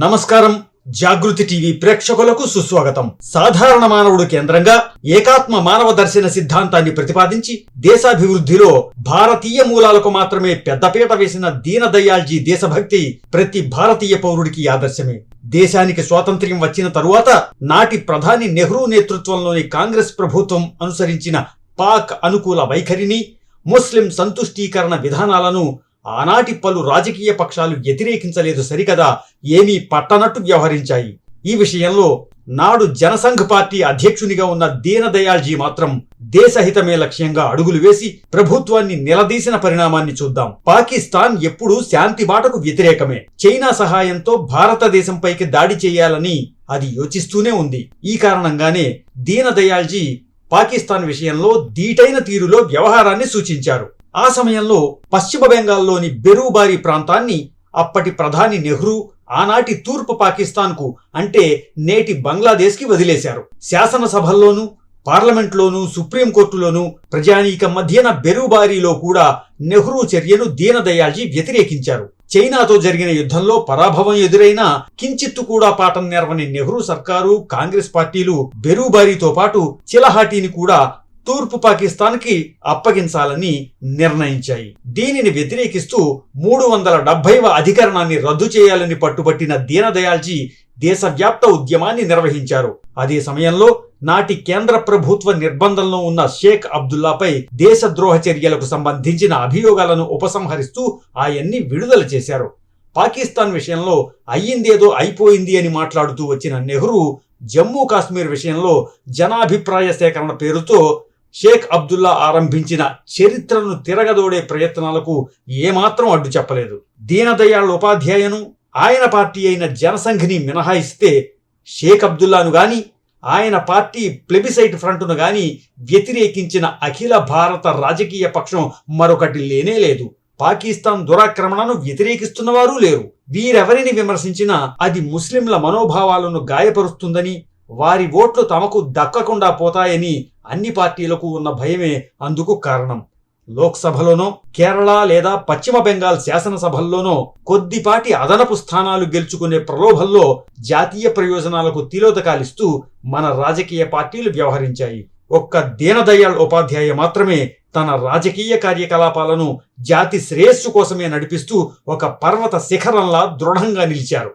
నమస్కారం. జాగృతి టీవీ ప్రేక్షకులకు సుస్వాగతం. సాధారణ మానవుడు కేంద్రంగా ఏకాత్మ మానవ దర్శన సిద్ధాంతాన్ని ప్రతిపాదించి దేశాభివృద్ధిలో భారతీయ మూలాలకు మాత్రమే పెద్దపీట వేసిన దీన దయాల్జీ దేశభక్తి ప్రతి భారతీయ పౌరుడికి ఆదర్శమే. దేశానికి స్వాతంత్ర్యం వచ్చిన తరువాత నాటి ప్రధాని నెహ్రూ నేతృత్వంలోని కాంగ్రెస్ ప్రభుత్వం అనుసరించిన పాక్ అనుకూల వైఖరిని, ముస్లిం సంతుష్టీకరణ విధానాలను ఆనాటి పలు రాజకీయ పక్షాలు వ్యతిరేకించలేదు సరికదా, ఏమీ పట్టనట్టు వ్యవహరించాయి. ఈ విషయంలో నాడు జనసంఘ్ పార్టీ అధ్యక్షునిగా ఉన్న దీనదయాల్జీ మాత్రం దేశహితమే లక్ష్యంగా అడుగులు వేసి ప్రభుత్వాన్ని నిలదీసిన పరిణామాన్ని చూద్దాం. పాకిస్తాన్ ఎప్పుడూ శాంతి బాటకు వ్యతిరేకమే. చైనా సహాయంతో భారతదేశంపైకి దాడి చేయాలని అది యోచిస్తూనే ఉంది. ఈ కారణంగానే దీనదయాల్జీ పాకిస్తాన్ విషయంలో దీటైన తీరులో వ్యవహారాన్ని సూచించారు. ఆ సమయంలో పశ్చిమ బెంగాల్లోని బెరూబారి ప్రాంతాన్ని అప్పటి ప్రధాని నెహ్రూ ఆనాటి తూర్పు పాకిస్తాన్కు అంటే నేటి బంగ్లాదేశ్కి వదిలేశారు. శాసనసభల్లోనూ పార్లమెంట్లోనూ సుప్రీంకోర్టులోనూ ప్రజానీకం మధ్యన బెరూబారిలో కూడా నెహ్రూ చర్యను దీనదయాల్జీ వ్యతిరేకించారు. చైనాతో జరిగిన యుద్ధంలో పరాభవం ఎదురైనా కించిత్తు కూడా పాఠం నేర్వని నెహ్రూ సర్కారు, కాంగ్రెస్ పార్టీలు బెరూబారితో పాటు చిలహాటీని కూడా తూర్పు పాకిస్తాన్కి అప్పగించాలని నిర్ణయించాయి. దీనిని వ్యతిరేకిస్తూ 370వ అధికరణాన్ని రద్దు చేయాలని పట్టుబట్టిన దీనదయాల్జీ దేశవ్యాప్త ఉద్యమాన్ని నిర్వహించారు. అదే సమయంలో నాటి కేంద్ర ప్రభుత్వ నిర్బంధంలో ఉన్న షేక్ అబ్దుల్లాపై దేశద్రోహ చర్యలకు సంబంధించిన అభియోగాలను ఉపసంహరిస్తూ ఆయన్ని విడుదల చేశారు. పాకిస్తాన్ విషయంలో అయ్యిందేదో అయిపోయింది అని మాట్లాడుతూ వచ్చిన నెహ్రూ జమ్మూ కాశ్మీర్ విషయంలో జనాభిప్రాయ సేకరణ పేరుతో షేక్ అబ్దుల్లా ఆరంభించిన చరిత్రను తిరగదోడే ప్రయత్నాలకు ఏమాత్రం అడ్డు చెప్పలేదు. దీనదయాళ్ ఉపాధ్యాయను, ఆయన పార్టీ అయిన జనసంఘ్ని మినహాయిస్తే షేక్ అబ్దుల్లాను గాని ఆయన పార్టీ ప్లెబిసైట్ ఫ్రంట్ను గాని వ్యతిరేకించిన అఖిల భారత రాజకీయ పక్షం మరొకటి లేనే లేదు. పాకిస్తాన్ దురాక్రమణను వ్యతిరేకిస్తున్నవారూ లేరు. వీరెవరిని విమర్శించినా అది ముస్లింల మనోభావాలను గాయపరుస్తుందని, వారి ఓట్లు తమకు దక్కకుండా పోతాయని అన్ని పార్టీలకు ఉన్న భయమే అందుకు కారణం. లోక్సభలోనో, కేరళ లేదా పశ్చిమ బెంగాల్ శాసనసభల్లోనో కొద్దిపాటి అదనపు స్థానాలు గెలుచుకునే ప్రలోభంలో జాతీయ ప్రయోజనాలకు తిలోదకాలిస్తూ మన రాజకీయ పార్టీలు వ్యవహరించాయి. ఒక్క దీనదయాళ్ ఉపాధ్యాయ మాత్రమే తన రాజకీయ కార్యకలాపాలను జాతి శ్రేయస్సు కోసమే నడిపిస్తూ ఒక పర్వత శిఖరంలా దృఢంగా నిలిచారు.